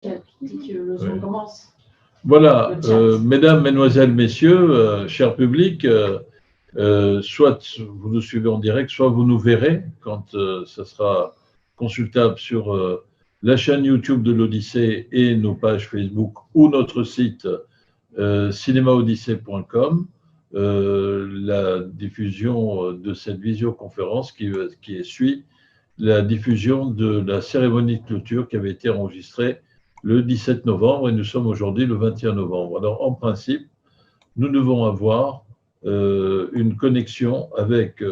On commence. Voilà, mesdames, mesdemoiselles, messieurs, cher public, soit vous nous suivez en direct, soit vous nous verrez quand ça sera consultable sur la chaîne YouTube de l'Odyssée et nos pages Facebook ou notre site cinémaodyssée.com. La diffusion de cette visioconférence qui suit la diffusion de la cérémonie de clôture qui avait été enregistrée le 17 novembre et nous sommes aujourd'hui le 21 novembre. Alors, en principe, nous devons avoir une connexion avec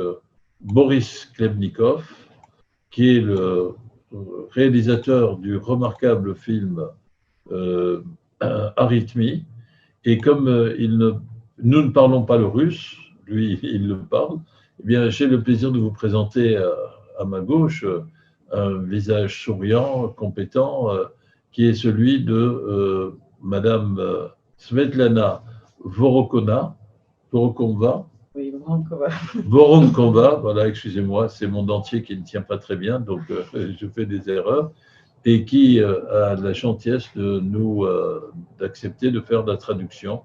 Boris Klebnikov, qui est le réalisateur du remarquable film Arythmie. Et comme nous ne parlons pas le russe, lui, il le parle, eh bien, j'ai le plaisir de vous présenter à ma gauche un visage souriant, compétent, qui est celui de Madame Svetlana Voronkova. Oui, Voronkova. Voronkova, voilà, excusez-moi, c'est mon dentier qui ne tient pas très bien, donc je fais des erreurs, et qui a la gentillesse de d'accepter de faire la traduction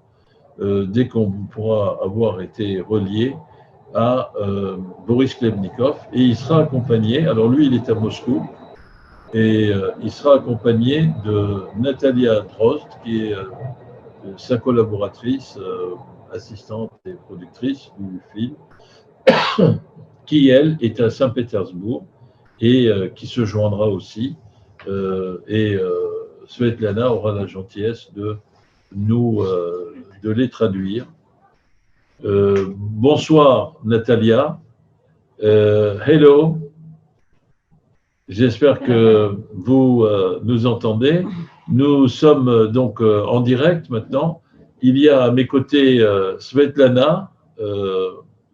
dès qu'on pourra avoir été relié à Boris Klebnikov, et il sera accompagné, alors lui il est à Moscou, et il sera accompagné de Natalia Drozd, qui est sa collaboratrice, assistante et productrice du film, qui, elle, est à Saint-Pétersbourg et qui se joindra aussi. Svetlana aura la gentillesse de les traduire. Bonsoir, Natalia. Hello. J'espère que vous nous entendez. Nous sommes donc en direct maintenant. Il y a à mes côtés Svetlana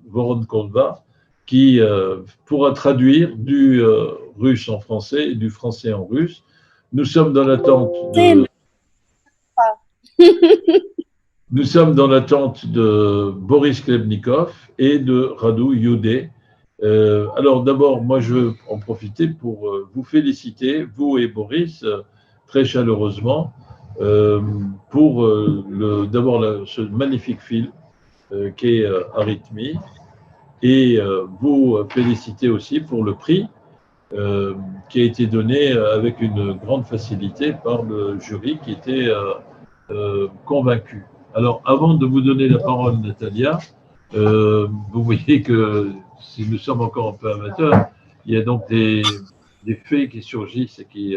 Voronkova qui pourra traduire du russe en français et du français en russe. Nous sommes dans l'attente de... Nous sommes dans l'attente de Boris Klebnikov et de Radu Yude. Alors d'abord, moi je veux en profiter pour vous féliciter, vous et Boris, très chaleureusement, pour d'abord ce magnifique film qu'est Arythmie, et vous féliciter aussi pour le prix qui a été donné avec une grande facilité par le jury qui était convaincu. Alors avant de vous donner la parole, Natalia, vous voyez que si nous sommes encore un peu amateurs, il y a donc des faits qui surgissent et qui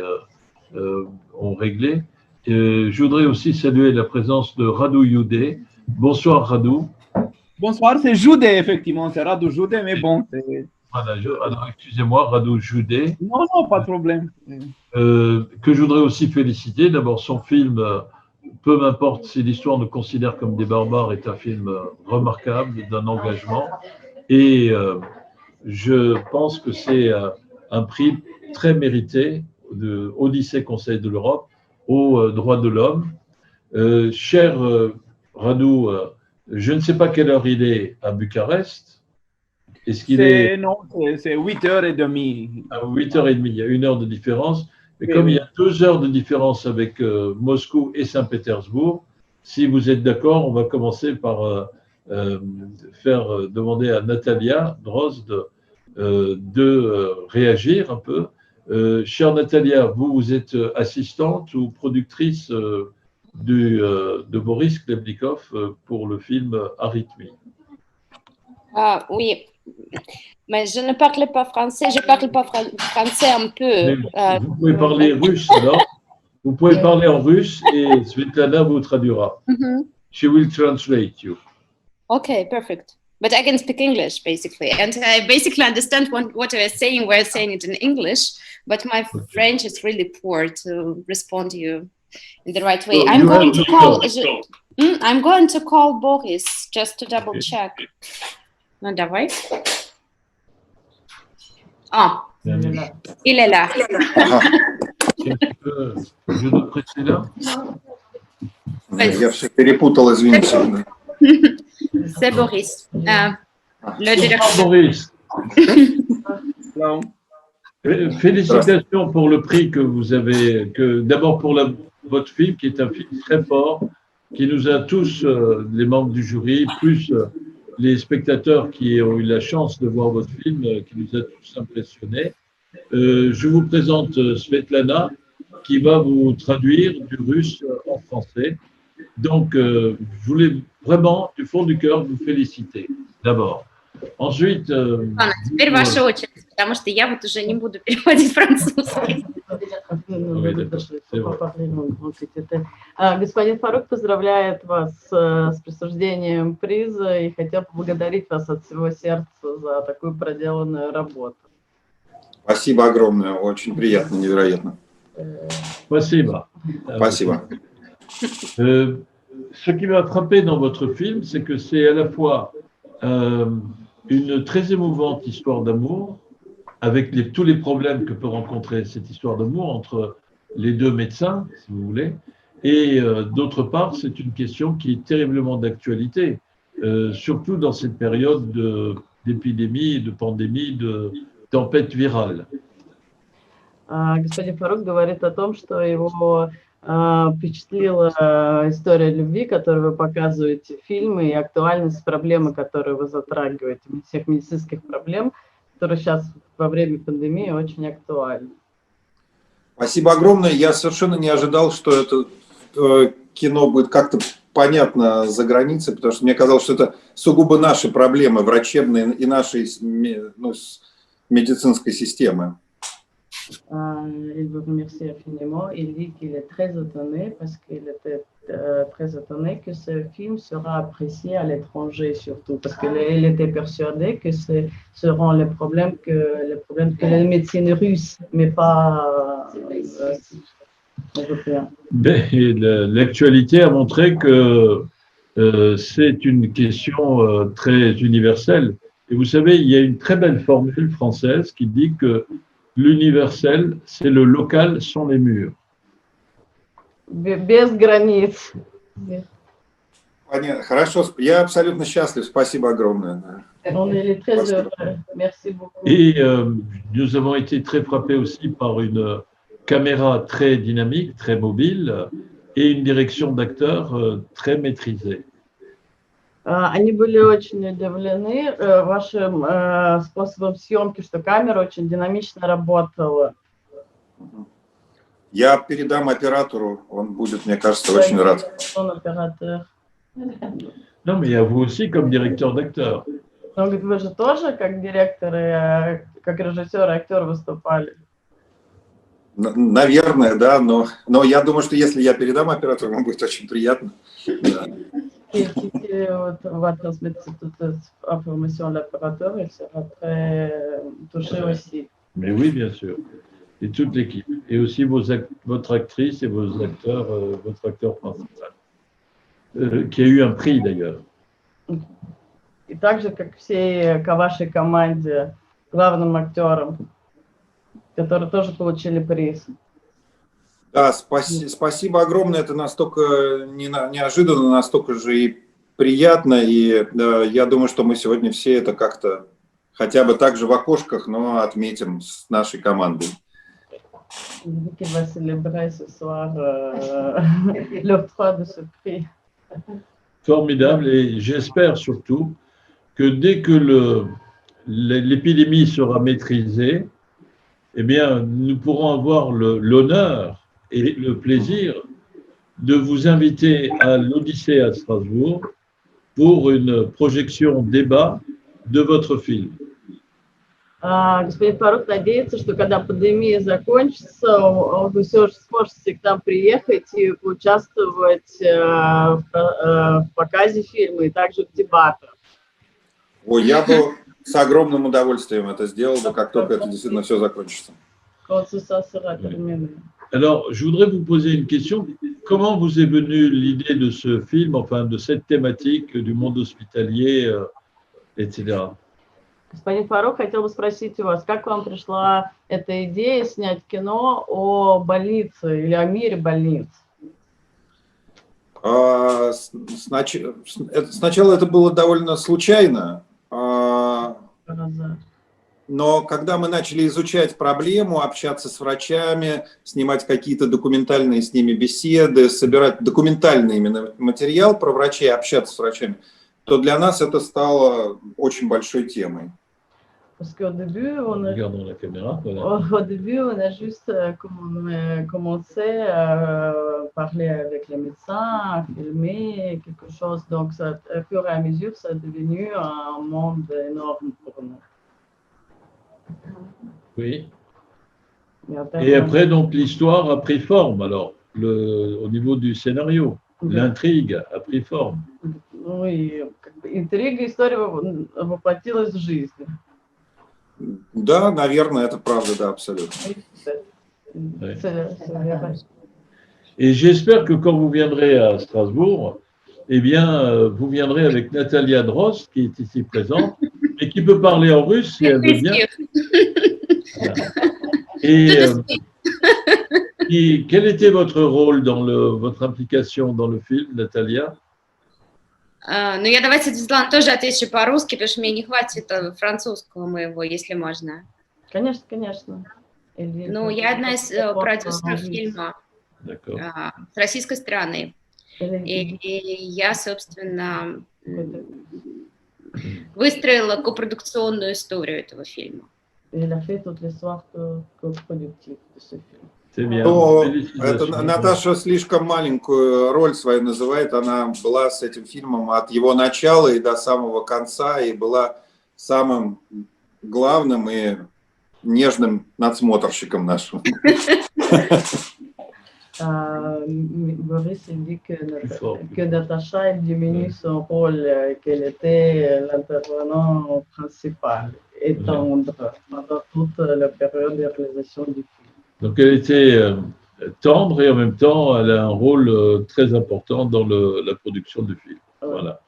ont réglé. Je voudrais aussi saluer la présence de Radu Yude. Bonsoir Radu. Bonsoir, c'est Jude, effectivement, c'est Radu Jude, mais bon. Voilà, alors excusez-moi, Radu Jude. Non, non, pas de problème. Que je voudrais aussi féliciter. D'abord, son film, peu m'importe si l'histoire nous considère comme des barbares, est un film remarquable, d'un engagement. Et je pense que c'est un prix très mérité de Odyssée Conseil de l'Europe aux droits de l'homme. Cher Radu, je ne sais pas quelle heure il est à Bucarest. Est-ce qu'il est... Non, c'est 8h30. À 8h30, il y a 1 heure de différence. Mais comme il y a 2 heures de différence avec Moscou et Saint-Pétersbourg, si vous êtes d'accord, on va commencer par faire demander à Natalia Drozd de réagir un peu. Chère Natalia, vous êtes assistante ou productrice de Boris Klebnikov pour le film Arythmie. Oui, mais je ne parle pas français, je parle pas français un peu. Vous pouvez parler russe alors. Vous pouvez parler en russe et Svetlana vous traduira. She will translate you. Okay, perfect. But I can speak English basically, and I basically understand what we're saying it in English, but my French is really poor to respond to you in the right way. I'm going to call Boris just to double check. Non, давай. Ah, il est là. Je dois presser là. Я все перепутал, извините. C'est Boris, le directeur. Boris. Hello. Félicitations pour le prix que vous avez, d'abord pour votre film, qui est un film très fort, qui nous a tous, les membres du jury, plus les spectateurs qui ont eu la chance de voir votre film, qui nous a tous impressionnés. Je vous présente Svetlana, qui va vous traduire du russe en français. Donc, je voulais vraiment, du fond du cœur, vous féliciter, d'abord. Ensuite… Ладно, теперь ваша очередь, потому что я вот уже не буду переводить французский. Господин Фарук поздравляет вас с присуждением приза и хотел поблагодарить вас от всего сердца за такую проделанную работу. Спасибо огромное, очень приятно, невероятно. Спасибо. Спасибо. Ce qui m'a frappé dans votre film, c'est que c'est à la fois une très émouvante histoire d'amour, avec tous les problèmes que peut rencontrer cette histoire d'amour entre les deux médecins, si vous voulez, et d'autre part, c'est une question qui est terriblement d'actualité, surtout dans cette période d'épidémie, de pandémie, de tempête virale. Господин Фарук говорит о том, что его впечатлила история любви, которую вы показываете в фильме, и актуальность проблемы, которую вы затрагиваете, всех медицинских проблем, которые сейчас во время пандемии очень актуальны. Спасибо огромное. Я совершенно не ожидал, что это кино будет как-то понятно за границей, потому что мне казалось, что это сугубо наши проблемы, врачебные и нашей médecine système. Il vous remercie infiniment. Il dit qu'il est très étonné parce qu'il était très étonné que ce film sera apprécié à l'étranger surtout parce qu'il était persuadé que ce seront les problèmes que la médecine russe, mais pas européen. L'actualité a montré que c'est une question très universelle. Et vous savez, il y a une très belle formule française qui dit que l'universel, c'est le local sans les murs. Без границ. Понятно. Хорошо. Я абсолютно счастлив. Спасибо огромное. On est très heureux. Merci beaucoup. Et nous avons été très frappés aussi par une caméra très dynamique, très mobile, et une direction d'acteurs très maîtrisée. Они были очень удивлены вашим способом съемки, что камера очень динамично работала. Я передам оператору, он будет, мне кажется, очень рад. Non, mais il y a vous aussi comme directeur d'acteur. Он говорит, вы же тоже как директор, как режиссер и актер выступали. Наверное, да, но я думаю, что если я передам оператору, ему будет очень приятно. Да. Si on va transmettre cette information à l'opérateur, il sera très touché aussi. Mais oui, bien sûr. Et toute l'équipe. Et aussi votre actrice et vos acteurs, votre acteur principal, qui a eu un prix d'ailleurs. И также, как всей вашей команде, главным актерам, которые тоже получили приз. Да, спасибо огромное, это настолько неожиданно, настолько же и приятно, и я думаю, что мы сегодня все это как-то хотя бы так же в окошках, но отметим с нашей командой. Formidable, et j'espère surtout que dès que l'épidémie sera maîtrisée, eh bien, nous pourrons avoir l'honneur et le plaisir de vous inviter à l'Odyssée à Strasbourg pour une projection débat de votre film. Господин Фарук надеется, что когда пандемия закончится, вы все же сможете к нам приехать и участвовать в показе фильма и также в дебатах. Ой, я бы с огромным удовольствием это сделал бы, как только это действительно все закончится. Alors, je voudrais vous poser une question. Comment vous est venue l'idée de ce film, enfin de cette thématique du monde hospitalier, etc. Господин Фарук, хотел бы спросить у вас, как вам пришла эта идея снять кино о больнице или о мире больниц? Сначала это было довольно случайно. Но когда мы начали изучать проблему, общаться с врачами, снимать какие-то документальные с ними беседы, собирать документальный именно материал про врачей, общаться с врачами, то для нас это стало очень большой темой. Parce qu'au début, on a, Regardons la caméra. Voilà. au début, on a juste commencé à parler avec les médecins, à filmer quelque chose. Donc, ça, au fur et à mesure, ça est devenu un monde énorme pour nous. Oui. Mais Et après, donc, l'histoire a pris forme, alors, au niveau du scénario. L'intrigue a pris forme. Oui, интрига, история воплотилась в жизнь. Да, наверное, это правда, да, абсолютно. Ouais. C'est vrai. Et j'espère que quand vous viendrez à Strasbourg, eh bien, vous viendrez avec Natalia Drost, qui est ici présente, et qui peut parler en russe si elle veut bien. Voilà. Et quel était votre rôle dans votre implication dans le film, Natalia? Ну, я давайте, Светлана, тоже отвечу по-русски, потому что мне не хватит французского моего, если можно. Конечно, конечно. Ну, я одна из продюсеров фильма с российской стороны. И я, собственно, выстроила копродукционную историю этого фильма. Но это Наташа слишком маленькую роль свою называет. Она была с этим фильмом от его начала и до самого конца, и была самым главным и нежным надсмотрщиком нашим. Boris dit que Natacha diminue son rôle, qu'elle était l'intervenant principal et tendre pendant toute la période de réalisation du film. Donc elle était tendre et en même temps elle a un rôle très important dans la production du film. Voilà.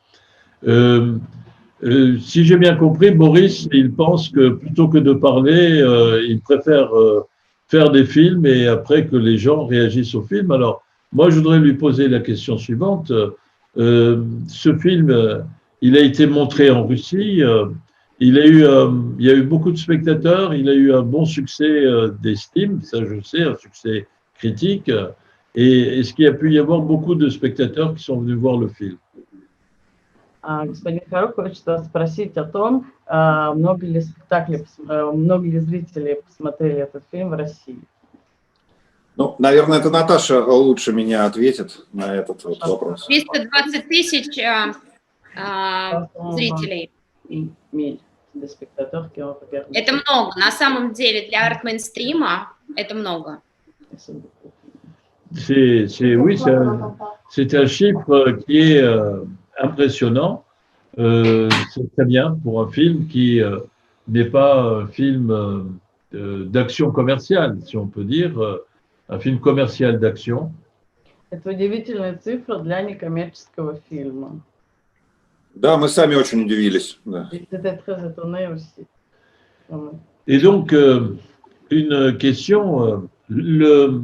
Si j'ai bien compris, Boris, il pense que plutôt que de parler, il préfère faire des films et après que les gens réagissent au film. Alors, moi, je voudrais lui poser la question suivante. Ce film, il a été montré en Russie. Il y a eu beaucoup de spectateurs. Il a eu un bon succès d'estime, ça je sais, un succès critique. Et est-ce qu'il y a pu y avoir beaucoup de spectateurs qui sont venus voir le film? Господин Харук хочет спросить о том, много ли зрителей посмотрели этот фильм в России. Ну, наверное, это Наташа лучше меня ответит на этот вот вопрос. 320 тысяч зрителей. Это много. На самом деле для арт-мейнстрима это много. C'est un chiffre qui est impressionnant. C'est très bien pour un film qui n'est pas un film d'action commerciale, si on peut dire, un film commercial d'action. Это удивительная цифра для некоммерческого фильма. Да, мы сами очень удивились. Да. Et donc, une question, le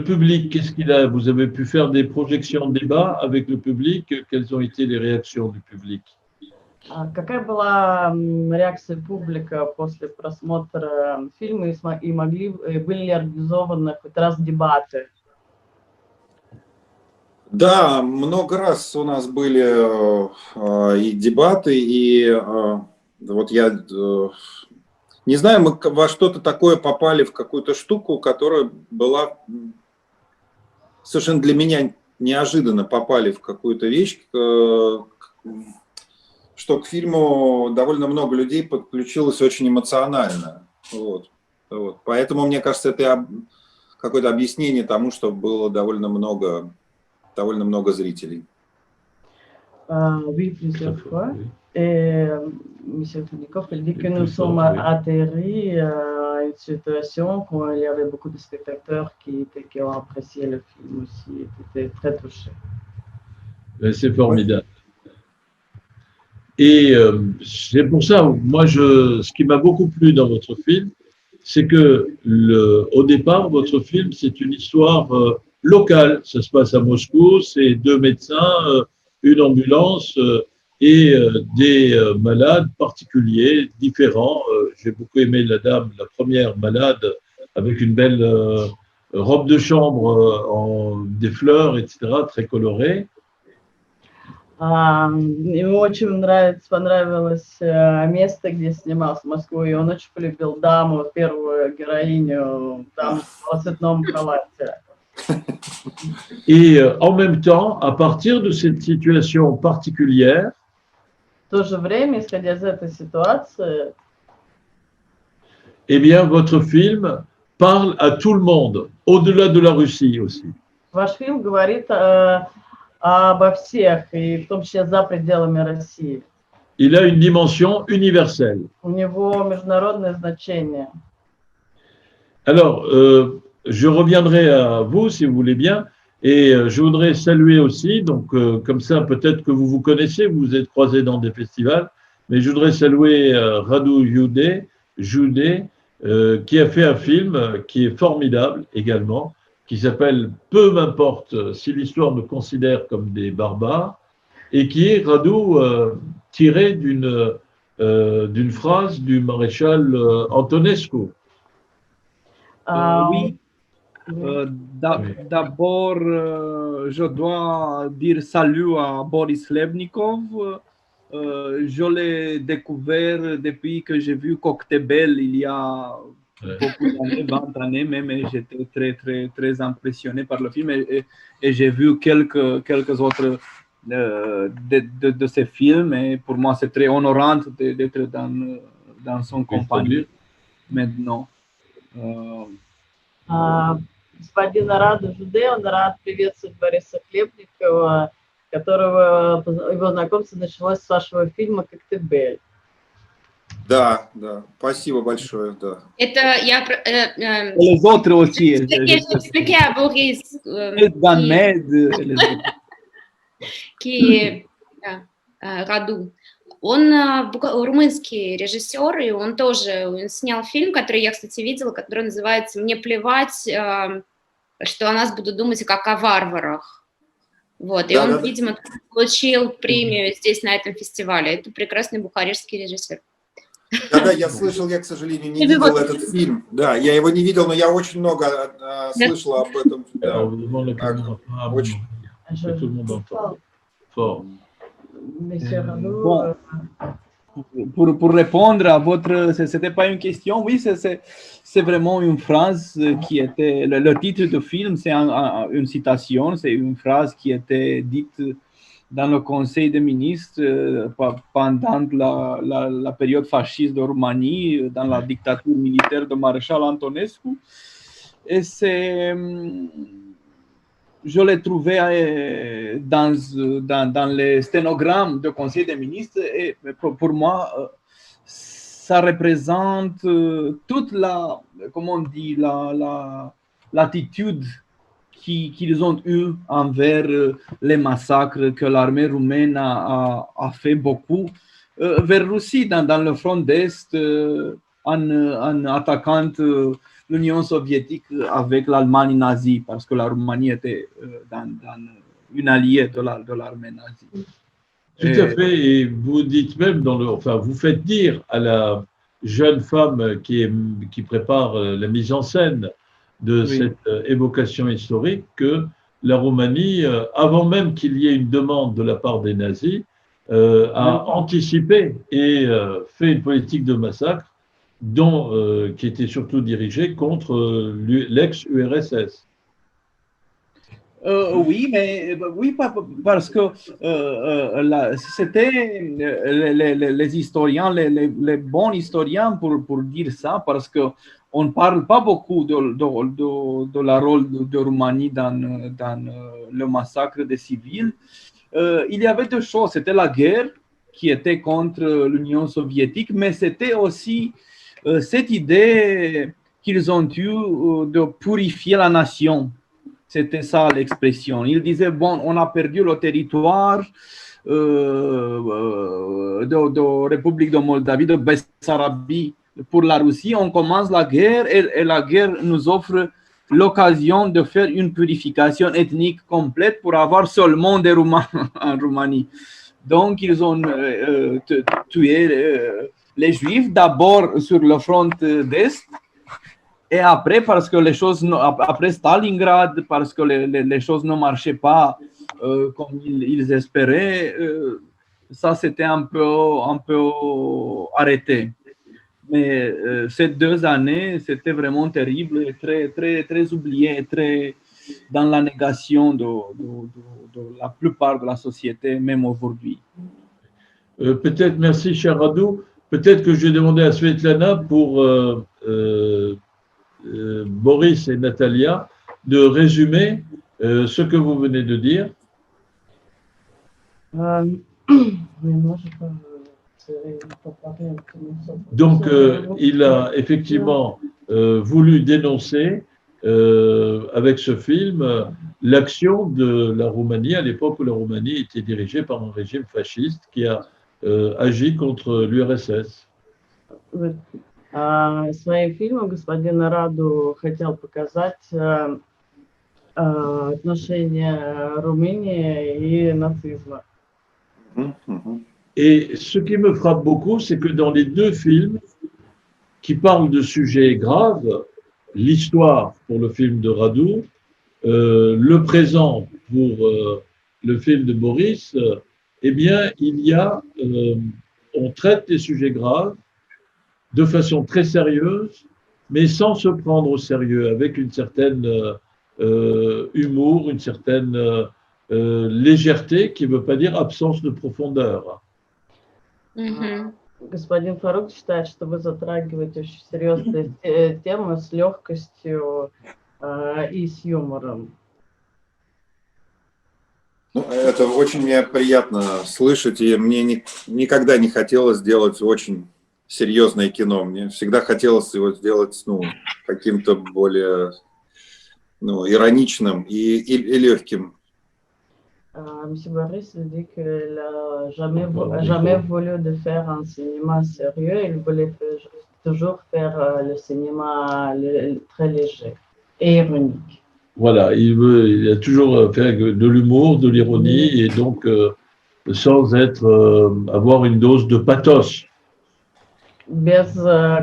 public, qu'est-ce qu'il a? Vous avez pu faire des projections de débat avec le public? Quelles ont été les réactions du public? Какая была реакция публика после просмотра фильма и были ли организованы хоть раз дебаты? Да, много раз у нас были и дебаты, и вот я не знаю, мы во что-то такое попали, в какую-то штуку, которая была совершенно для меня неожиданно попали в какую-то вещь, что к фильму довольно много людей подключилось очень эмоционально. Вот. Поэтому, мне кажется, это какое-то объяснение тому, что было довольно много zrителей. Oui, plusieurs fois. Et M. Fednikov, il dit que nous sommes atterris à une situation où il y avait beaucoup de spectateurs qui ont apprécié le film aussi, qui étaient très touchés. C'est formidable. Et c'est pour ça, moi, ce qui m'a beaucoup plu dans votre film, c'est que au départ, votre film, c'est une histoire locale. Ça se passe à Moscou, c'est 2 médecins, une ambulance, et des malades particuliers, différents. J'ai beaucoup aimé la dame, la première malade, avec une belle robe de chambre en des fleurs, etc., très colorée. Ему очень понравилось место, где снимался, Москву, и он очень полюбил даму, первую героиню, даму в цветном халате. Et en même temps, à partir de cette situation particulière, В то же время, исходя из этой ситуации, eh bien, votre film parle à tout le monde, au-delà de la Russie aussi. ваш фильм говорит обо всех, и в том числе за пределами России. Il a une dimension universelle. У него международное значение. Alors, je reviendrai à vous, si vous voulez bien, et je voudrais saluer aussi, donc comme ça, peut-être que vous vous connaissez, vous vous êtes croisés dans des festivals, mais je voudrais saluer Radu Jude, qui a fait un film qui est formidable également, qui s'appelle « Peu m'importe si l'histoire me considère comme des barbares », et qui est, Radu, tiré d'une phrase du maréchal Antonescu. Oui. D'abord, je dois dire salut à Boris Lebnikov. Je l'ai découvert depuis que j'ai vu Koktebel il y a beaucoup d'années, 20 années même, et j'étais très impressionné par le film. Et j'ai vu quelques autres de ces films, et pour moi, c'est très honorant d'être dans son compagnie maintenant. Господина Раду Жуде, он рад приветствовать Бориса Хлебникова, которого его знакомство началось с вашего фильма «Коктебель». Да, спасибо большое, да. Это я... Les autres aussi. Expliquer à Boris Раду. Он румынский режиссер, и он тоже снял фильм, который я, кстати, видела, который называется «Мне плевать, что о нас будут думать как о варварах». Вот, и он, видимо, получил премию здесь, на этом фестивале. Это прекрасный бухарестский режиссер. Да, я слышал, я, к сожалению, не видел этот фильм. Да, я его не видел, но я очень много слышал об этом. Да. Очень. Bon, pour répondre à votre... C'était pas une question, oui, c'est vraiment une phrase qui était... Le titre du film, c'est une citation, c'est une phrase qui était dite dans le Conseil des ministres pendant la période fasciste de Roumanie, dans la dictature militaire de maréchal Antonescu. Et c'est... Je l'ai trouvé dans les sténogrammes du Conseil des ministres, et pour moi, ça représente toute la, comment on dit, l'attitude qu'ils ont eue envers les massacres que l'armée roumaine a fait beaucoup vers Russie, dans le front d'Est, en attaquant l'Union soviétique avec l'Allemagne nazie, parce que la Roumanie était dans une alliée de l'armée nazie. Tout à fait, et vous dites même, vous faites dire à la jeune femme qui prépare la mise en scène de cette évocation historique que la Roumanie, avant même qu'il y ait une demande de la part des nazis, a anticipé et fait une politique de massacre qui était surtout dirigée contre l'ex-URSS. Oui, parce que c'était les historiens, les bons historiens pour dire ça, parce qu'on ne parle pas beaucoup de la rôle de Roumanie dans le massacre des civils. Il y avait deux choses, c'était la guerre qui était contre l'Union soviétique, mais c'était aussi cette idée qu'ils ont eue de purifier la nation. C'était ça l'expression. Ils disaient, bon, on a perdu le territoire de République de Moldavie, de Bessarabie pour la Russie. On commence la guerre et la guerre nous offre l'occasion de faire une purification ethnique complète pour avoir seulement des Roumains en Roumanie. Donc, ils ont tué les Juifs, d'abord sur le front d'Est, et après, parce que les choses, après Stalingrad, parce que les choses ne marchaient pas comme ils espéraient, ça s'était un peu arrêté. Mais ces 2 années, c'était vraiment terrible, et très oublié, très dans la négation de la plupart de la société, même aujourd'hui. Peut-être, merci cher Radou, peut-être que je vais demander à Svetlana pour Boris et Natalia de résumer ce que vous venez de dire. Donc, il a effectivement voulu dénoncer avec ce film l'action de la Roumanie à l'époque où la Roumanie était dirigée par un régime fasciste qui a agi contre l'URSS. Своим фильмом господин Раду хотел показать отношения Румынии и нацизма. Et ce qui me frappe beaucoup, c'est que dans les 2 films qui parlent de sujets graves, l'histoire pour le film de Radu, le présent pour le film de Boris, eh bien, on traite des sujets graves de façon très sérieuse, mais sans se prendre au sérieux, avec une certaine humour, une certaine légèreté, qui ne veut pas dire absence de profondeur. Господин Фарук считает, что вы затрагиваете очень серьезные темы с легкостью и с юмором. Ну, это очень мне приятно слышать, и мне никогда не хотелось сделать очень серьезное кино. Мне всегда хотелось его сделать каким-то более ironичным et légèrement. Monsieur Boris dit qu'il n'a jamais voulu de faire un cinéma sérieux, il voulait toujours faire le cinéma très léger et ironique. Voilà, il a toujours fait de l'humour, de l'ironie, et donc sans avoir une dose de pathos. Без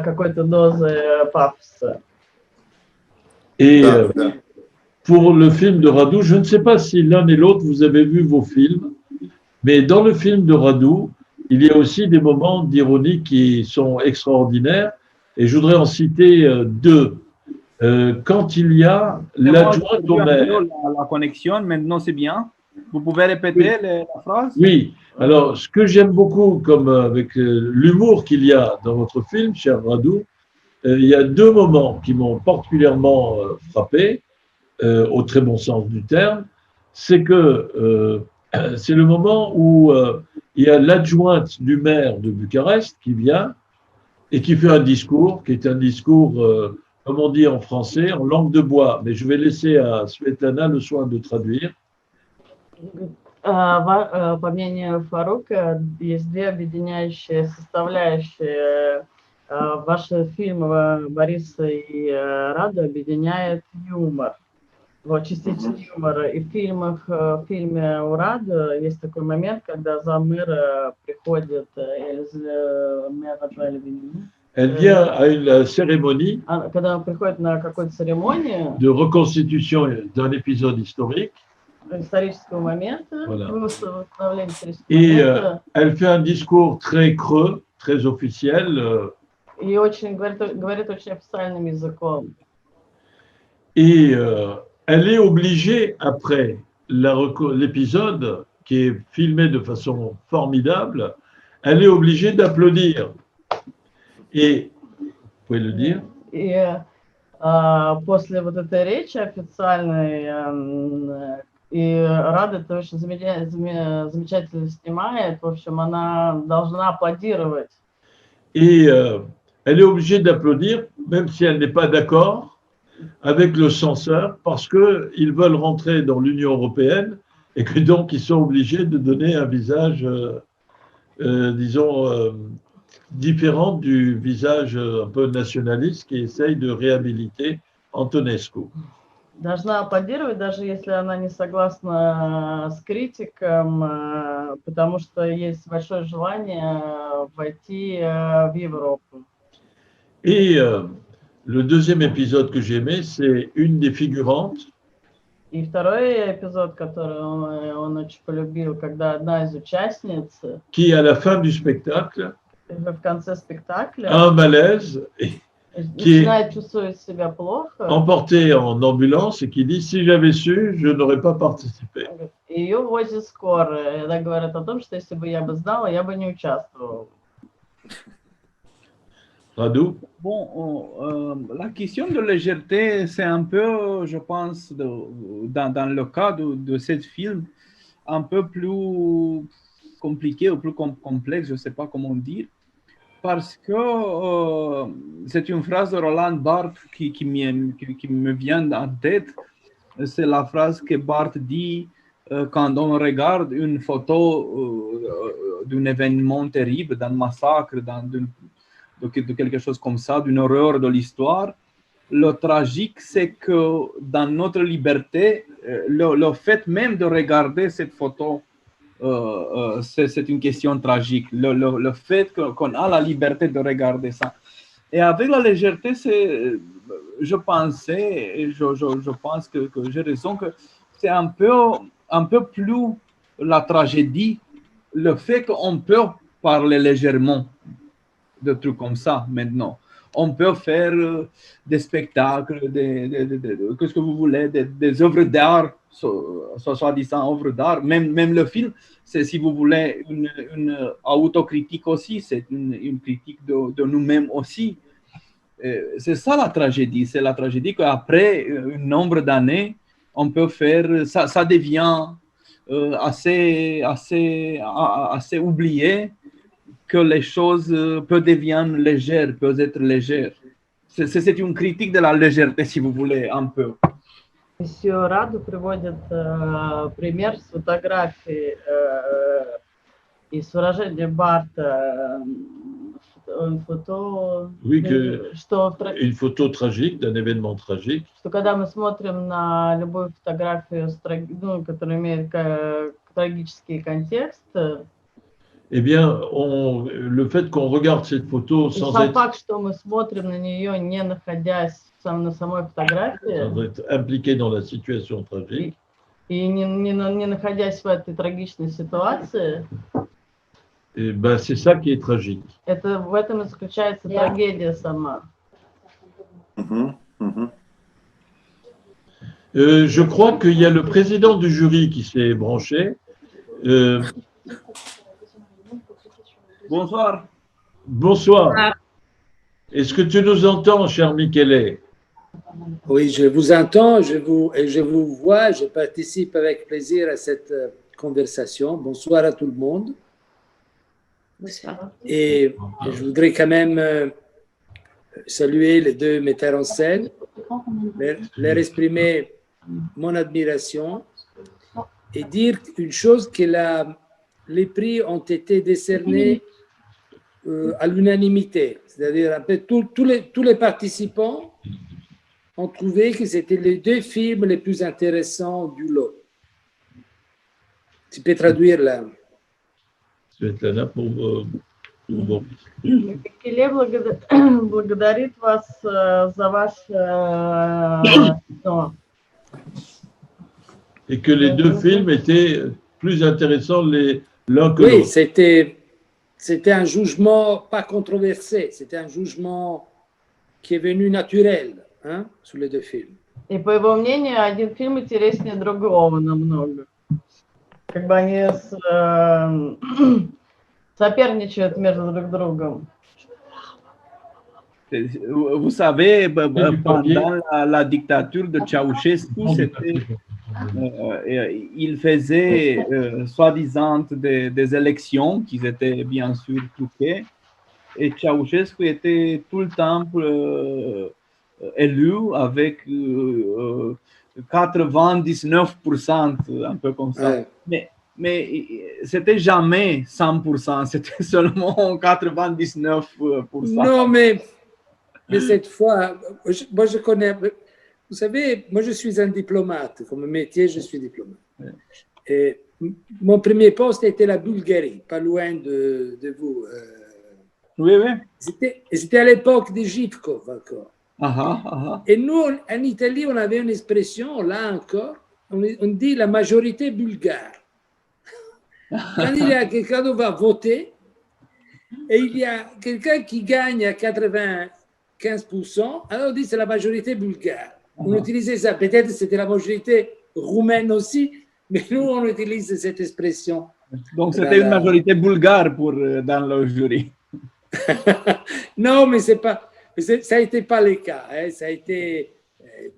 какой-то дозы пафоса. Et pour le film de Radu, je ne sais pas si l'un et l'autre vous avez vu vos films, mais dans le film de Radu, il y a aussi des moments d'ironie qui sont extraordinaires, et je voudrais en citer 2. Quand il y a l'adjoint au maire. La connexion, maintenant c'est bien. Vous pouvez répéter la phrase? Oui. Alors, ce que j'aime beaucoup, comme avec l'humour qu'il y a dans votre film, cher Radu, il y a 2 moments qui m'ont particulièrement frappé, au très bon sens du terme. C'est que c'est le moment où il y a l'adjointe du maire de Bucarest qui vient et qui fait un discours, qui est un discours, comme on dit en français, en langue de bois. Mais je vais laisser à Svetlana le soin de traduire. По мнению Фарука, есть 2 объединяющие составляющие. Ваши фильмы Бориса и Раду объединяет юмор. Вот частично юмор. И в фильме у Раду есть такой момент, когда заммэра приходит, Elle vient à une cérémonie когда он приходит на какую-то церемонию de reconstitution d'un épisode historique. Исторического момента, Voilà. восстановления исторического Et момента. elle fait un discours très creux, très officiel. И очень говорит очень официальным языком. Et elle est obligée, après l'épisode, qui est filmé de façon formidable, elle est obligée d'applaudir. Et, vous pouvez le dire? И после вот этой речи официальной, и Рада это очень замечательно снимает, в общем, она должна аплодировать. Et elle est obligée d'applaudir, même si elle n'est pas d'accord avec le censeur, parce qu'ils veulent rentrer dans l'Union européenne et que donc ils sont obligés de donner un visage, disons, différent du visage un peu nationaliste qui essaye de réhabiliter Antonescu. должна аплодировать, даже если она не согласна с критиком, потому что есть большое желание войти в Европу. Et le deuxième épisode que j'ai aimé, c'est une des figurantes И второй эпизод, который он очень полюбил, когда одна из участниц qui, à la fin du spectacle, в конце спектакля a un malaise, et qui est начинает чувствовать себя плохо, emporté en ambulance et qui dit si j'avais su, je n'aurais pas participé. и ее возит скорая. Это говорит о том, что если бы я бы знала, я бы не участвовала. Radou? Bon, la question de légèreté, c'est un peu, je pense, dans le cas de ce film, un peu plus compliqué ou plus complexe, je ne sais pas comment dire, parce que c'est une phrase de Roland Barthes qui me vient en tête. C'est la phrase que Barthes dit quand on regarde une photo d'un événement terrible, d'un massacre, de quelque chose comme ça, d'une horreur de l'histoire. Le tragique, c'est que dans notre liberté, le fait même de regarder cette photo, c'est une question tragique. Le fait qu'on a la liberté de regarder ça. Et avec la légèreté, je pensais, et je pense que j'ai raison, que c'est un peu plus la tragédie, le fait qu'on peut parler légèrement de trucs comme ça maintenant. On peut faire des spectacles, qu'est-ce que vous voulez, des œuvres d'art, soi-disant œuvres d'art. Même le film, c'est, si vous voulez, une autocritique aussi, c'est une critique de nous-mêmes aussi. C'est ça la tragédie, c'est la tragédie qu'après un nombre d'années, on peut faire, ça devient assez oublié, que les choses peuvent devenir légères, peuvent être légères. C'est une critique de la légèreté, si vous voulez, un peu. Месье Раду приводит пример с фотографией и с выражением Барта. Фото, Oui, une photo tragique d'un événement tragique. Что когда мы смотрим на любую фотографию, которая имеет трагический контекст, Eh bien, le fait qu'on regarde cette photo sans факт, что мы смотрим на нее, не находясь на самой фотографии, sans être impliqué dans la situation tragique, и не находясь в этой трагичной ситуации, eh ben, c'est ça qui est tragique. Это в этом и заключается трагедия сама. Je crois qu'il y a le président du jury qui s'est branché. Bonsoir. Bonsoir. Est-ce que tu nous entends, cher Michele? Oui, je vous entends, je vous vois, je participe avec plaisir à cette conversation. Bonsoir à tout le monde. Bonsoir. Et je voudrais quand même saluer les deux metteurs en scène, leur exprimer mon admiration et dire une chose, que les prix ont été décernés à l'unanimité. C'est-à-dire, un peu tous les participants ont trouvé que c'était les deux films les plus intéressants du lot. Tu peux traduire là. Светлана, pour Келе благодарит вас за ваш... Et que les deux films étaient plus intéressants l'un que l'autre. Oui, c'était un jugement pas controversé, c'était un jugement qui est venu naturel, hein, sur les deux films. И по его мнению, один фильм интереснее другого намного. Как бы они соперничают между друг другом. Vous savez, pendant la dictature de Ceausescu, il faisait soi-disant des élections qui étaient bien sûr truquées, et Ceausescu était tout le temps élu avec 99%, un peu comme ça. Ouais. Mais c'était jamais 100%, c'était seulement 99%. Non, mais cette fois, moi je connais, vous savez, moi je suis un diplomate, comme métier, je suis diplomate. Et mon premier poste était la Bulgarie, pas loin de vous. Oui, oui. C'était à l'époque de Givkov encore. Ah, ah, Et nous, en Italie, on avait une expression, là encore, on dit la majorité bulgare. Quand il y a quelqu'un qui va voter, et il y a quelqu'un qui gagne à 95%, alors on dit c'est la majorité bulgare. On utilisait ça. Peut-être c'était la majorité roumaine aussi, mais nous, on utilise cette expression. Donc, c'était une majorité bulgare dans le jury. Non, mais ça n'a été pas le cas. Hein. Ça a été,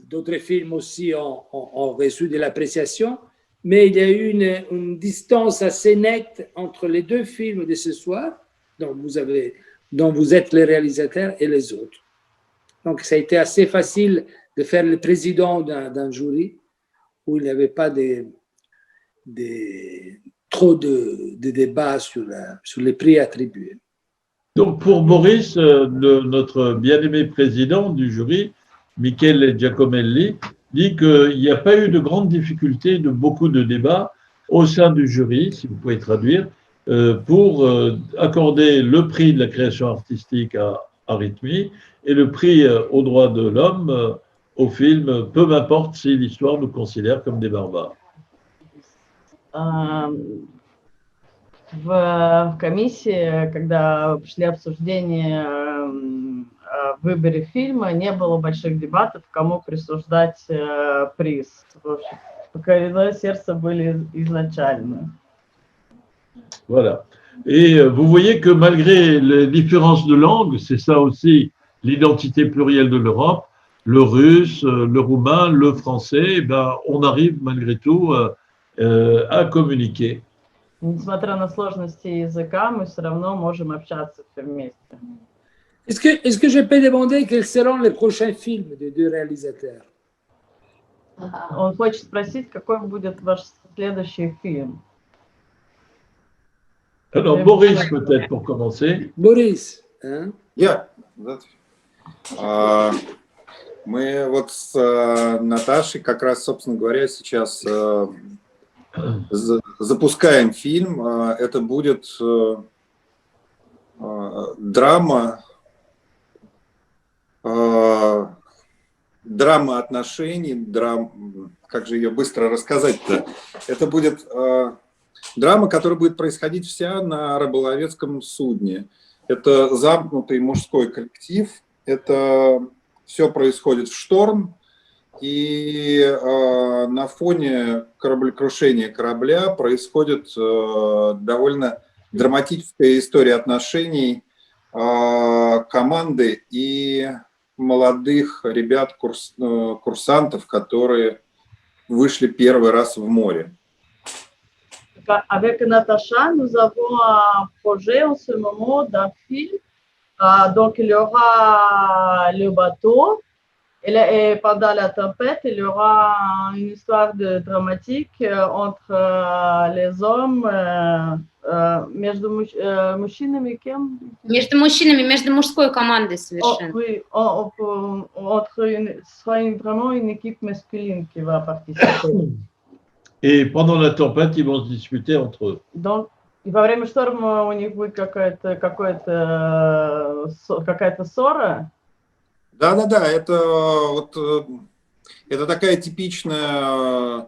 d'autres films aussi ont reçu de l'appréciation, mais il y a eu une distance assez nette entre les deux films de ce soir, dont vous êtes les réalisateurs, et les autres. Donc, ça a été assez facile de faire le président d'un jury où il n'y avait pas trop de débats sur les prix attribués. Donc, pour Boris, notre bien-aimé président du jury, Michele Giacomelli, dit qu'il n'y a pas eu de grandes difficultés, de beaucoup de débats au sein du jury, si vous pouvez traduire, pour accorder le prix de la création artistique à Rithmi et le prix aux droits de l'homme au film, peu m'importe si l'histoire nous considère comme des barbares. В комиссии, когда шли обсуждения о выборе фильма, не было больших дебатов, кому присуждать приз. В общем, покорено сердце были изначально. Voilà. Et vous voyez que malgré les différences de langue, c'est ça aussi l'identité plurielle de l'Europe, le russe, le roumain, le français, ben, on arrive malgré tout à communiquer. Несмотря на сложности языка, мы все равно можем общаться все вместе. Est-ce que je peux demander quels seront les prochains films des deux réalisateurs? Он хочет спросить, какой будет ваш следующий фильм. Alors, Boris, peut-être pour commencer. Boris, hein? Я. Мы вот с Наташей как раз, собственно говоря, сейчас запускаем фильм. Это будет драма отношений, как же ее быстро рассказать-то? Это будет драма, которая будет происходить вся на рыболовецком судне. Это замкнутый мужской коллектив, это все происходит в шторм, и на фоне кораблекрушения корабля происходит довольно драматическая история отношений команды и молодых ребят-курсантов, которые вышли первый раз в море. Avec Natacha, nous avons un projet en ce moment d'un film. Donc, il y aura le bateau et pendant la tempête, il y aura une histoire dramatique entre les hommes, между мужчинами кем? Между мужчинами, между мужской командой совершенно. Oui, vraiment une équipe masculine qui va participer. Et pendant la tempête, ils vont se disputer entre eux. Donc, и во время шторма у них будет какая-то ссора. Да, это такая типичная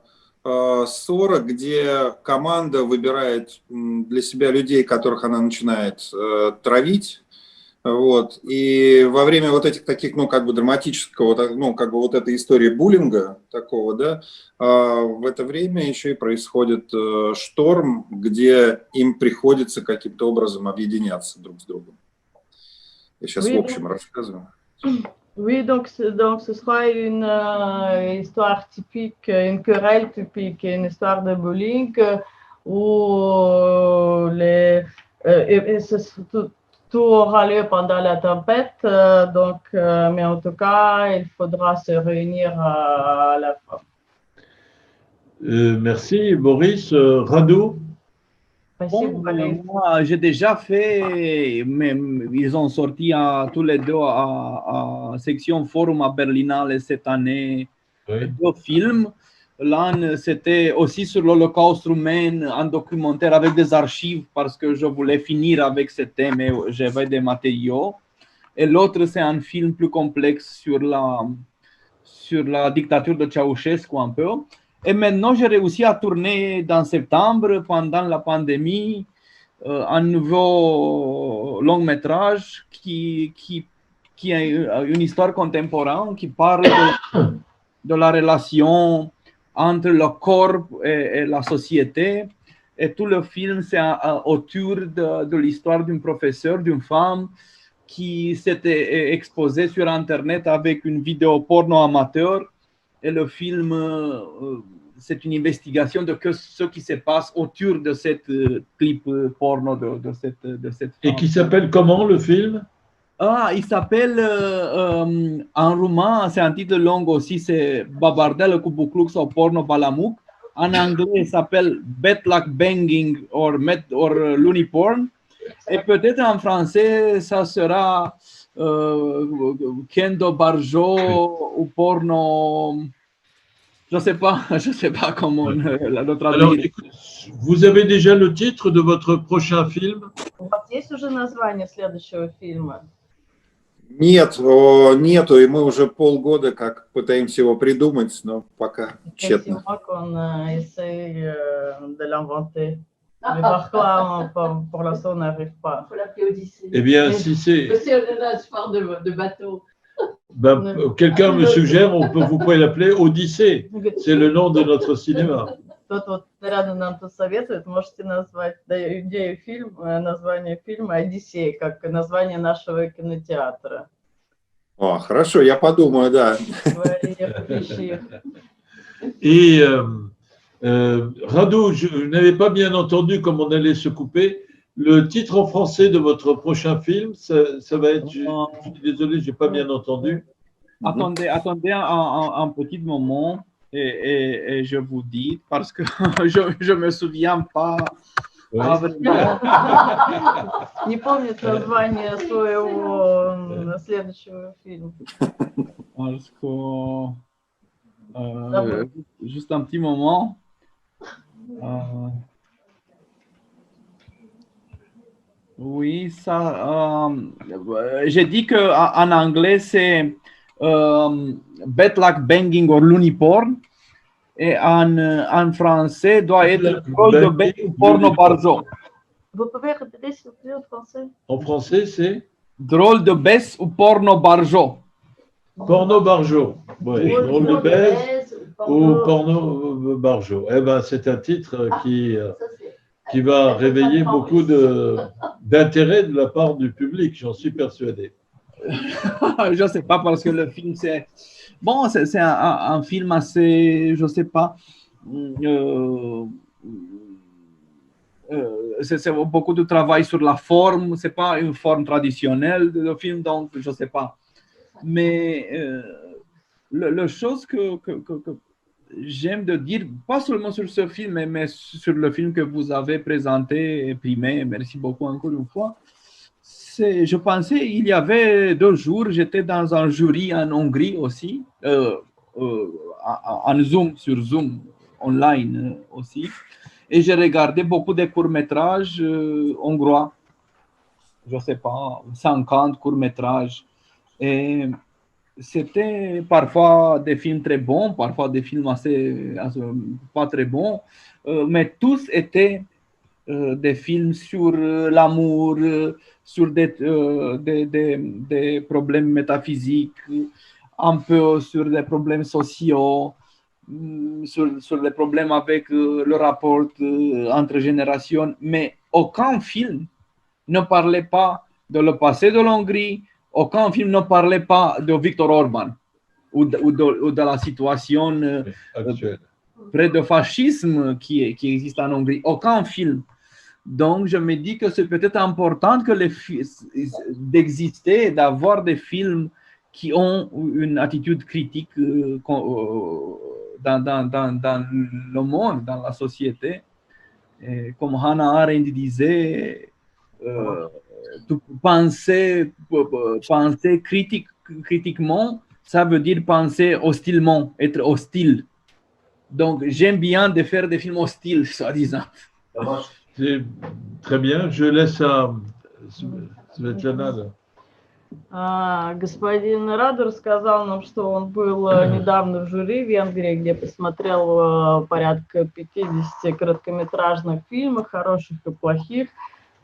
ссора, где команда выбирает для себя людей, которых она начинает травить. Вот. И во время вот этих таких, драматического, вот этой истории буллинга такого, да, в это время еще и происходит шторм, где им приходится каким-то образом объединяться друг с другом. Я сейчас в общем рассказываю. Oui, donc ce sera une histoire typique, une querelle typique, une histoire de bullying où tout aura lieu pendant la tempête, mais en tout cas, il faudra se réunir à la fin. Merci, Boris. Radu? Спасибо, Борис. Moi, j'ai déjà fait, mais ils ont sorti tous les deux à section Forum à Berlinale cette année, Oui. 2 films. L'un, c'était aussi sur l'Holocauste roumain, un documentaire avec des archives parce que je voulais finir avec ce thème et j'avais des matériaux. Et l'autre, c'est un film plus complexe sur la dictature de Ceausescu un peu. Et maintenant, j'ai réussi à tourner dans septembre, pendant la pandémie, un nouveau long métrage qui a une histoire contemporaine qui parle de la relation entre le corps et la société. Et tout le film, c'est autour de l'histoire d'un professeur, d'une femme qui s'était exposée sur Internet avec une vidéo porno amateur. Et le film, c'est une investigation de ce qui se passe autour de cette clip porno de cette femme. Et qui s'appelle comment le film? Il s'appelle en roumain, c'est un titre long aussi, c'est Babardel cu bucluc sau porno balamuc. En anglais, il s'appelle Betlac Banging or Looney Porn. Et peut-être en français, ça sera Kendo Barjo ou porno. Je ne sais pas comment le traduire. Alors, écoute, vous avez déjà le titre de votre prochain film? У вас есть уже название следующего фильма? Нет, нету, и мы уже полгоda как pătăimся его придумать, но пока тщетно. C'est moi qu'on essaye de l'inventer. Mais parfois, pour l'instant, on n'arrive pas. Il faut l'appeler Odyssée. Eh bien, si c'est... Parce qu'on a un sport de bateau. Ben, quelqu'un me suggère, vous pouvez l'appeler Odyssée. C'est le nom de notre cinéma. Кто-то вот рядом нам тут советует, можете назвать, даю идею название фильма «Одиссей», как название нашего кинотеатра. О, хорошо, я подумаю, да. Et Radu, je n'avais pas bien entendu comme on allait se couper. Le titre en français de votre prochain film, ça va être... Je suis désolé, je n'ai pas bien entendu. Attendez un petit moment et je vous dis, parce que je ne me souviens pas. Не помнит название своего следующего фильма. Parce que... juste un petit moment. Oui, ça. J'ai dit qu'en anglais, c'est Betlac Banging or Looney Porn. Et en français, doit être Drôle de Bête ou Porno Barjo. Vous pouvez répéter s'il vous plaît en français? En français, c'est Drôle de Bête ou Porno Barjo. Porno Barjo. Oui, Drôle de Bête ou Porno Barjo. Eh ben, c'est un titre qui va réveiller beaucoup d'intérêt de la part du public, j'en suis persuadé. Je ne sais pas, parce que le film, c'est un film assez, je ne sais pas, c'est beaucoup de travail sur la forme, ce n'est pas une forme traditionnelle de film, donc je ne sais pas. Mais la chose que j'aime de dire, pas seulement sur ce film, mais sur le film que vous avez présenté et primé, merci beaucoup encore une fois, je pensais, il y avait 2 jours, j'étais dans un jury en Hongrie aussi, en Zoom, sur Zoom, online aussi, et j'ai regardé beaucoup de courts-métrages hongrois, je ne sais pas, 50 courts-métrages, et c'était parfois des films très bons, parfois des films assez pas très bons, mais tous étaient des films sur l'amour, sur des problèmes métaphysiques, un peu sur des problèmes sociaux, sur les problèmes avec le rapport entre générations, mais aucun film ne parlait pas de le passé de l'Hongrie, aucun film ne parlait pas de Viktor Orban ou de la situation actuelle. Près de fascisme qui existe en Hongrie. Aucun film. Donc, je me dis que c'est peut-être important d'exister, d'avoir des films qui ont une attitude critique dans le monde, dans la société. Et comme Hannah Arendt disait, penser critiquement, ça veut dire penser hostilement, être hostile. Donc, j'aime bien de faire des films hostiles, soi-disant. C'est très bien. Je laisse à Svetlana. Господин Радер сказал нам, что он был недавно в жюри в Венгрии, где посмотрел порядка 50 короткометражных фильмов, хороших и плохих,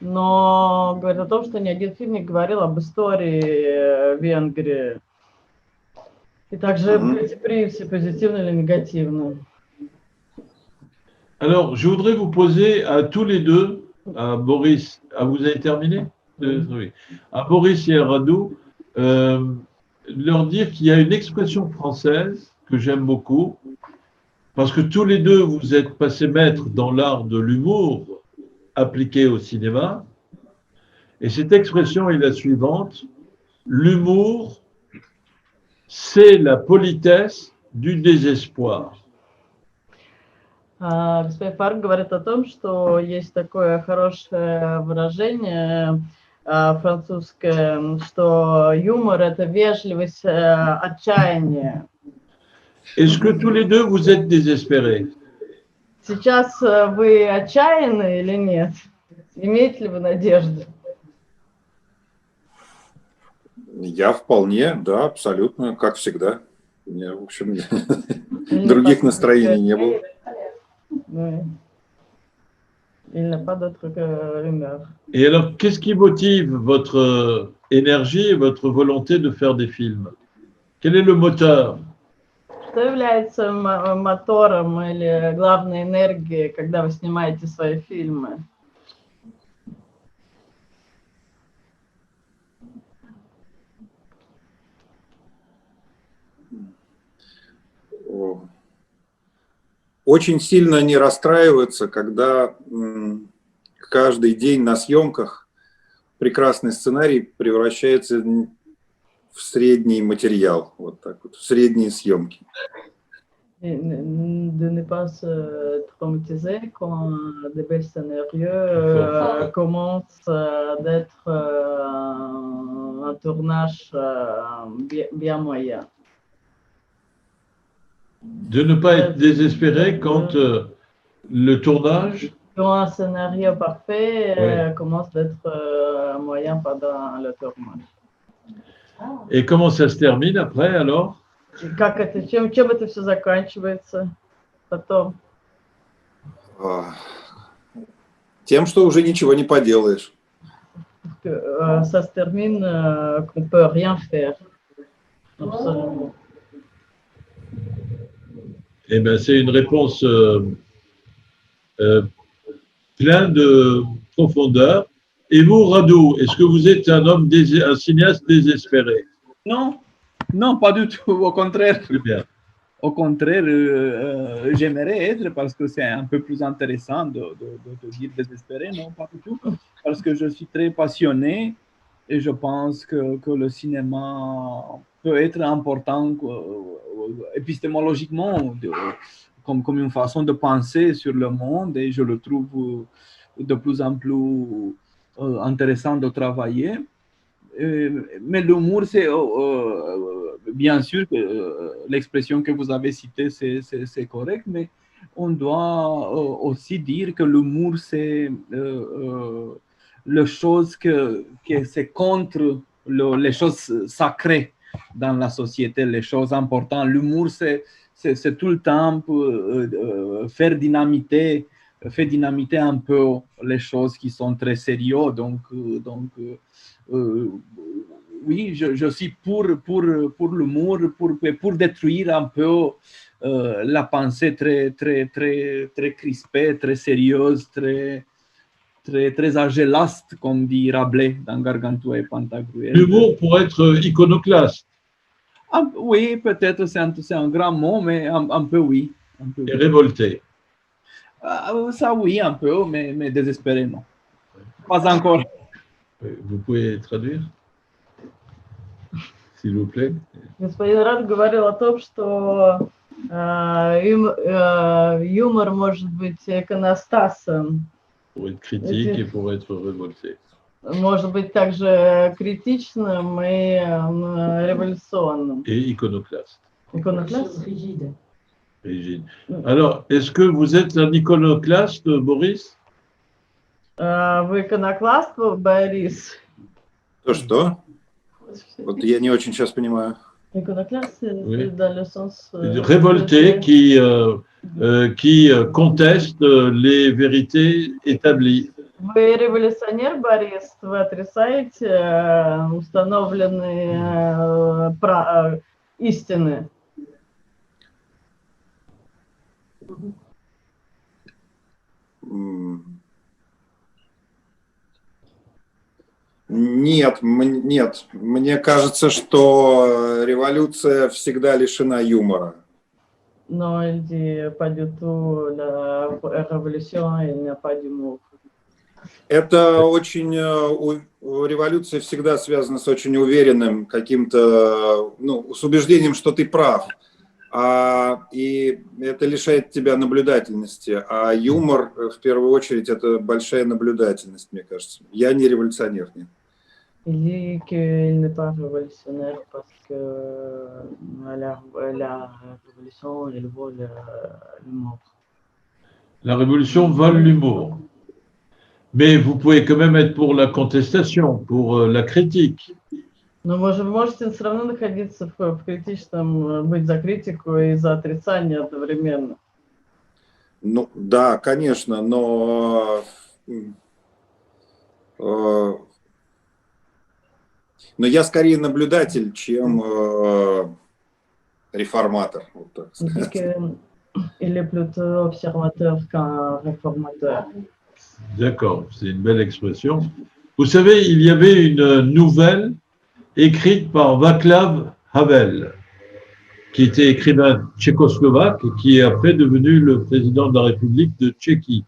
но говорит о том, что ни один фильм не говорил об истории Венгрии. И также эти принципы, позитивные или негативные. Alors, je voudrais vous poser à tous les deux, à Boris, vous avez terminé? Oui. À Boris et à Radu, leur dire qu'il y a une expression française que j'aime beaucoup, parce que tous les deux, vous êtes passés maîtres dans l'art de l'humour appliqué au cinéma, et cette expression est la suivante: l'humour, c'est la politesse du désespoir. Господин Фарк говорит о том, что есть такое хорошее выражение французское, что юмор – это вежливость отчаяния. Est-ce que tous les deux, vous êtes désespérés? Сейчас вы отчаяны или нет? Имеете ли вы надежду? Я вполне, да, абсолютно, как всегда. У меня, в общем, других настроений не было. Il n'a pas d'autre humeur. Et alors, qu'est-ce qui motive votre énergie et votre volonté de faire des films? Quel est le moteur? Что является мотором или главной энергией, когда вы снимаете свои фильмы? Очень сильно они расстраиваются, когда каждый день на съемках прекрасный сценарий превращается в средний материал, вот так вот, в средние съемки. De ne pas se traumatiser quand de belles scénarios commencent d'être un tournage bien moyen. De ne pas être désespéré quand le tournage... Quand un scénario parfait commence d'être moyen pendant le tournage. Et comment ça se termine après alors? Как это, чем это все заканчивается потом? Тем, что уже ничего не поделаешь. Ça se termine qu'on ne peut rien faire. Absolument. Eh bien, c'est une réponse pleine de profondeur. Et vous, Radu, est-ce que vous êtes un cinéaste désespéré? Non, non, pas du tout. Au contraire. Très bien. Au contraire, j'aimerais être parce que c'est un peu plus intéressant de dire désespéré. Non, pas du tout. Parce que je suis très passionné et je pense que le cinéma peut être important épistémologiquement comme une façon de penser sur le monde, et je le trouve de plus en plus intéressant de travailler. Mais l'humour, c'est bien sûr que l'expression que vous avez citée, c'est correct, mais on doit aussi dire que l'humour, c'est les choses que c'est contre les choses sacrées dans la société, les choses importantes. L'humour, c'est tout le temps pour faire dynamiter un peu les choses qui sont très sérieuses. Donc oui, je suis pour l'humour, pour détruire un peu la pensée très crispée, très sérieuse, très agélaste, comme dit Rabelais dans Gargantua et Pantagruel. L'humour pour être iconoclaste. Oui, peut-être c'est un grand mot, mais un peu oui. Et révolté. Ça oui, un peu, mais désespéré, non. Pas encore. Vous pouvez traduire, s'il vous plaît? Господин Рад говорил о том, что Юмор может быть иконостасом, Pour être critique et pour être révolté. может быть также критичным и революционным. Et iconoclaste. Иконокласт? Rigide. Rigide. Alors, est-ce que vous êtes un iconoclaste, Boris? Вы иконокласт, Борис? То что? Вот я не очень сейчас понимаю. Иконокласт, Oui. dans le sens... Révolté qui conteste les vérités établies. Вы революционер, Борис, вы отрицаете установленные истины. Нет, нет. Мне кажется, что революция всегда лишена юмора. Но il dit pas du tout la révolution, il n'y a pas d'humour. Это очень... Революция всегда связана с очень уверенным каким-то... Ну, с убеждением, что ты прав. И это лишает тебя наблюдательности. А юмор, в первую очередь, это большая наблюдательность, мне кажется. Я не революционер, нет. Il dit qu'il n'est pas révolutionnaire parce que la révolution, elle vaut l'humour. La révolution vole l'humour. Mais vous pouvez quand même être pour la contestation, pour la critique. Но вы можете все равно находиться в критичном, быть за критику и за отрицание одновременно. Ну, да, конечно, но я скорее наблюдатель, чем реформатор. Вот так сказать. Il est plutôt observateur qu'un réformateur. D'accord, c'est une belle expression. Vous savez, il y avait une nouvelle écrite par Václav Havel, qui était écrivain tchécoslovaque et qui est après devenu le président de la République de Tchéquie.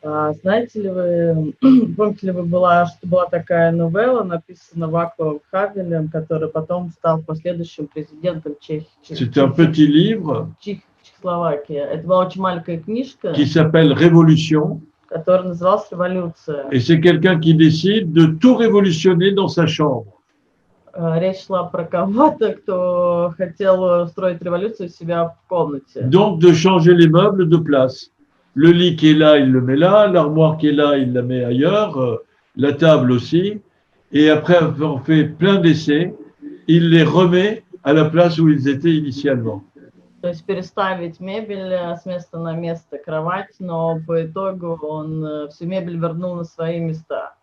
Знаете ли вы, помните ли вы, была такая новелла, написана Ваклавом Хавелем, который потом стал последующим президентом Чехии? C'est un petit livre Чехословакии. Это была очень маленькая книжка, qui s'appelle Révolution. которая называлась «Революция». Et c'est quelqu'un qui décide de tout révolutionner dans sa chambre. Речь шла про кого-то, кто хотел устроить революцию у себя в комнате. Donc de changer les meubles de place. Le lit qui est là, il le met là, l'armoire qui est là, il la met ailleurs, la table aussi. Et après avoir fait plein d'essais, il les remet à la place où ils étaient initialement. То есть переставить мебель с места на место, кровать, но по итогу он всю мебель вернул на свои места.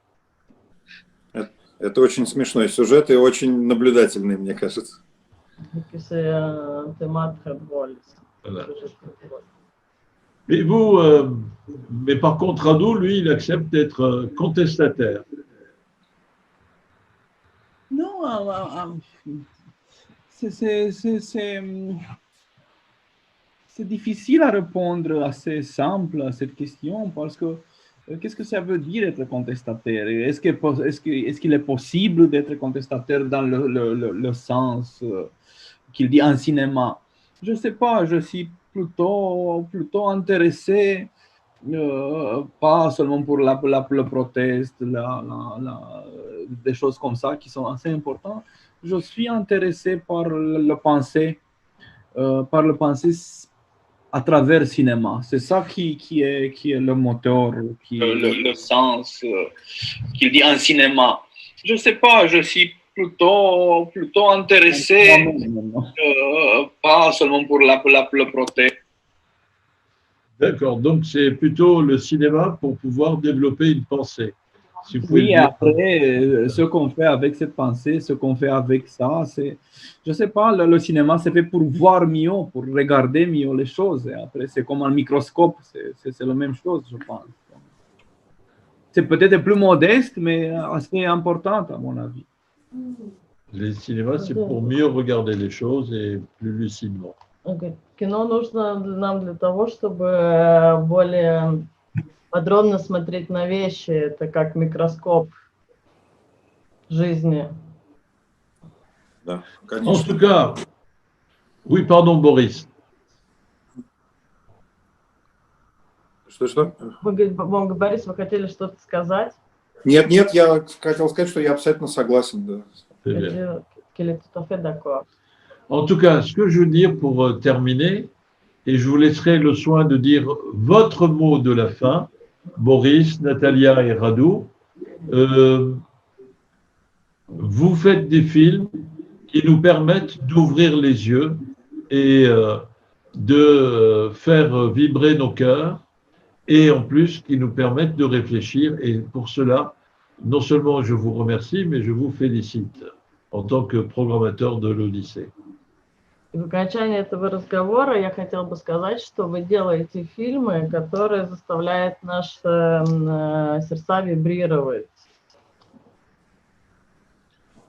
Это очень смешной сюжет и очень наблюдательный, мне кажется. Voilà. Et vous, mais par contre, Radu, lui, il accepte d'être contestataire. Non, c'est difficile à répondre assez simple à cette question parce que qu'est-ce que ça veut dire être contestataire? Est-ce qu'il est possible d'être contestataire dans le sens qu'il dit en cinéma? Je ne sais pas, je suis plutôt intéressé, pas seulement pour la proteste, des choses comme ça qui sont assez importantes. Je suis intéressé par le pensée à travers le cinéma. C'est ça qui est le moteur, le sens qu'il dit en cinéma. Je ne sais pas, je suis plutôt intéressé, pas seulement pour la proteste. D'accord, donc c'est plutôt le cinéma pour pouvoir développer une pensée. Si vous Oui, après, ce qu'on fait avec cette pensée, ce qu'on fait avec ça, c'est, je ne sais pas, le cinéma, c'est fait pour voir mieux, pour regarder mieux les choses. Et après, c'est comme un microscope, c'est la même chose, je pense. C'est peut-être plus modeste, mais assez important, à mon avis. Le cinéma, c'est pour mieux regarder les choses et plus lucidement. Кино нужно нам для того, чтобы более подробно смотреть на вещи. Это как микроскоп жизни. Да, En tout cas, oui, pardon, Boris. Что? Борис, вы хотели что-то сказать? Нет, я хотел сказать, что я абсолютно согласен. Да. C'est bien. Qu'il est tout à fait d'accord. En tout cas, ce que je veux dire pour terminer, et je vous laisserai le soin de dire votre mot de la fin, Boris, Natalia et Radu. Vous faites des films qui nous permettent d'ouvrir les yeux et de faire vibrer nos cœurs, et en plus qui nous permettent de réfléchir. Et pour cela, non seulement je vous remercie, mais je vous félicite en tant que programmateur de l'Odyssée. И в окончании этого разговора я хотела бы сказать, что вы делаете фильмы, которые заставляют наши сердца вибрировать.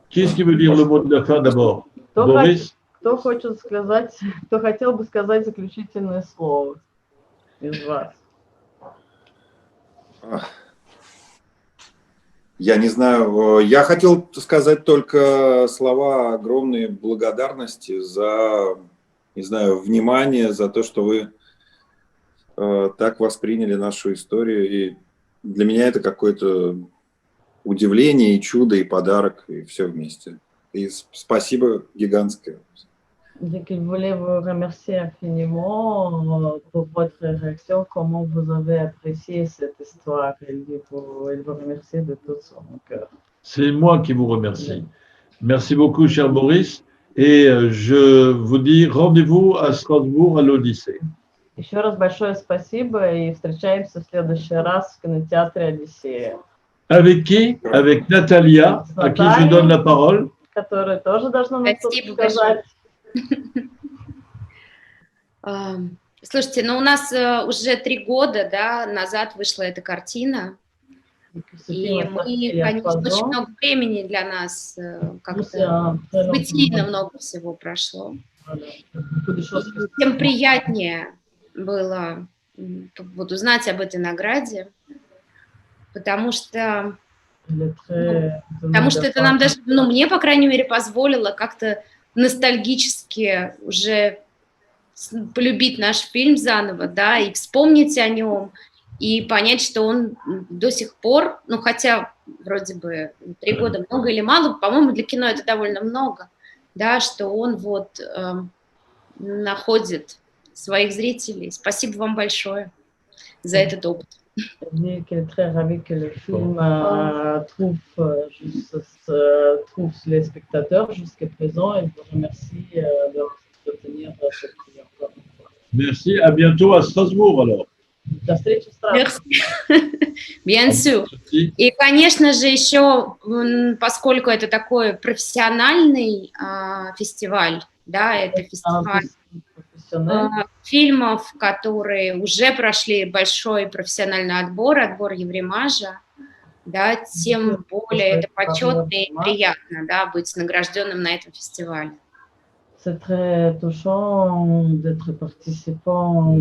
Qui est-ce qui veut dire le mot de la fin d'abord? Boris? Кто хочет сказать, кто хотел бы сказать заключительное слово из вас? Я не знаю, я хотел сказать только слова огромной благодарности за, не знаю, внимание, за то, что вы так восприняли нашу историю. И для меня это какое-то удивление, и чудо, и подарок, и все вместе. И спасибо гигантское. Je voulais vous remercier infiniment pour votre réaction, comment vous avez apprécié cette histoire. Il vous remercie de tout son cœur. C'est moi qui vous remercie. Merci beaucoup, cher Boris. Et je vous dis rendez-vous à Strasbourg, à l'Odyssée. Еще раз большое спасибо и встречаемся в следующий раз в кинотеатре «Одиссея». Avec qui? Avec Natalia, à qui je donne la parole. Которая тоже должна нам что-то сказать. Слушайте, ну у нас уже 3 года, да, назад вышла эта картина, и мы, конечно, очень много времени для нас, как-то событийно много всего прошло. Тем приятнее было вот узнать об этой награде, потому что это нам даже, ну, мне, по крайней мере, позволило как-то ностальгически уже полюбить наш фильм заново, да, и вспомнить о нем, и понять, что он до сих пор, ну, хотя вроде бы 3 года много или мало, по-моему, для кино это довольно много, да, что он вот находит своих зрителей. Спасибо вам большое за этот опыт. Je suis très ravie que le film trouve les spectateurs jusqu'à présent et je vous remercie de soutenir cette film. Merci, à bientôt à Strasbourg alors. До встречи в Страсбурге. Bien sûr. И, конечно же, еще, поскольку это такой профессиональный фестиваль, да, это фестиваль фильмов, которые уже прошли большой профессиональный отбор Евремажа, да, тем более это почетно и приятно, да, быть награжденным на этом фестивале. C'est très touchant d'être participant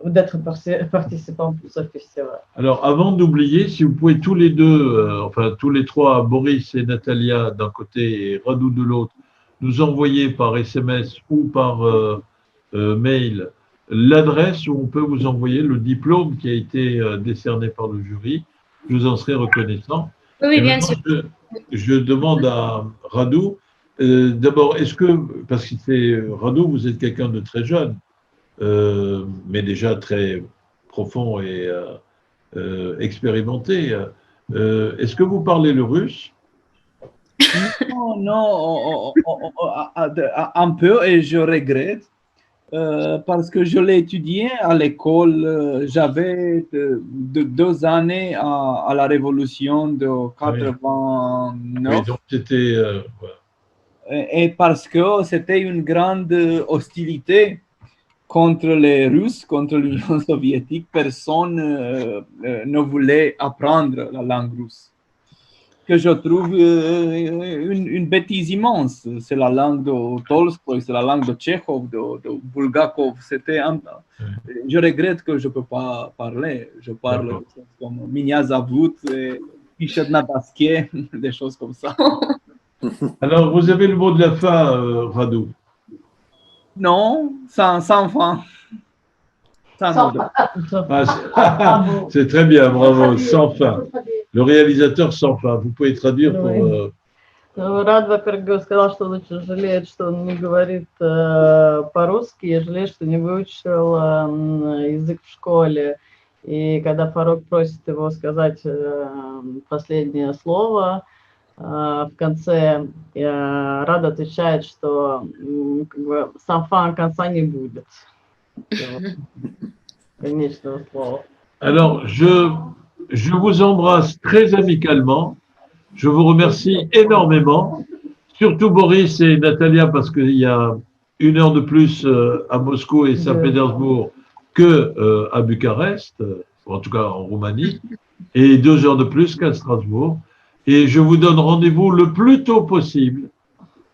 d'être participant pour ce festival. Alors, avant d'oublier, si vous pouvez tous les deux, enfin tous les trois, Boris et Natalia d'un côté et Radu de l'autre, nous envoyer par SMS ou par mail l'adresse où on peut vous envoyer le diplôme qui a été décerné par le jury, je vous en serai reconnaissant. Oui, bien sûr. Je demande à Radu, d'abord, est-ce que, parce que c'est Radu, vous êtes quelqu'un de très jeune, mais déjà très profond et expérimenté, est-ce que vous parlez le russe? Non, un peu, et je regrette, parce que je l'ai étudié à l'école. J'avais 2 années à la Révolution de 89. Oui, donc c'était... Et parce que c'était une grande hostilité contre les Russes, contre l'Union soviétique, personne ne voulait apprendre la langue russe. Que je trouve une bêtise immense. C'est la langue de Tolstoï, c'est la langue de Tchekhov, de Bulgakov. Je regrette que je ne peux pas parler. Je parle comme Minya Zavut, Pichet na Daskie, des choses comme ça. Alors, vous avez le mot de la fin, Radu. Non, sans fin. Sans ordre. Ah, c'est très bien, bravo, sans fin. Le réalisateur sans fin. Vous pouvez traduire pour... Ну, Рад, во-первых, сказал, что он очень жалеет, что он не говорит по-русски, и жалеет, что не выучил язык в школе. И когда Фарук просит его сказать последнее слово, в конце Рад отвечает, что как бы, сам конца не будет. Конечного слова. Alors, je vous embrasse très amicalement. Je vous remercie énormément, surtout Boris et Natalia, parce qu'il y a 1 heure de plus à Moscou et Saint-Pétersbourg qu'à Bucarest, ou en tout cas en Roumanie, et 2 heures de plus qu'à Strasbourg. Et je vous donne rendez-vous le plus tôt possible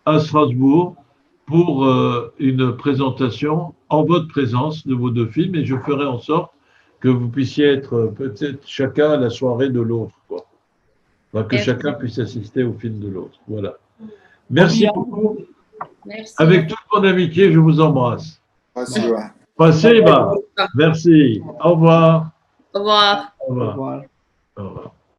à Strasbourg pour une présentation en votre présence de vos 2 films, et je ferai en sorte que vous puissiez être peut-être chacun à la soirée de l'autre, quoi. Enfin, que chacun puisse assister au film de l'autre. Voilà. Merci beaucoup. Merci. Avec toute mon amitié, je vous embrasse. Спасибо. Спасибо. Merci. Au revoir. Au revoir. Au revoir. Au revoir. Au revoir.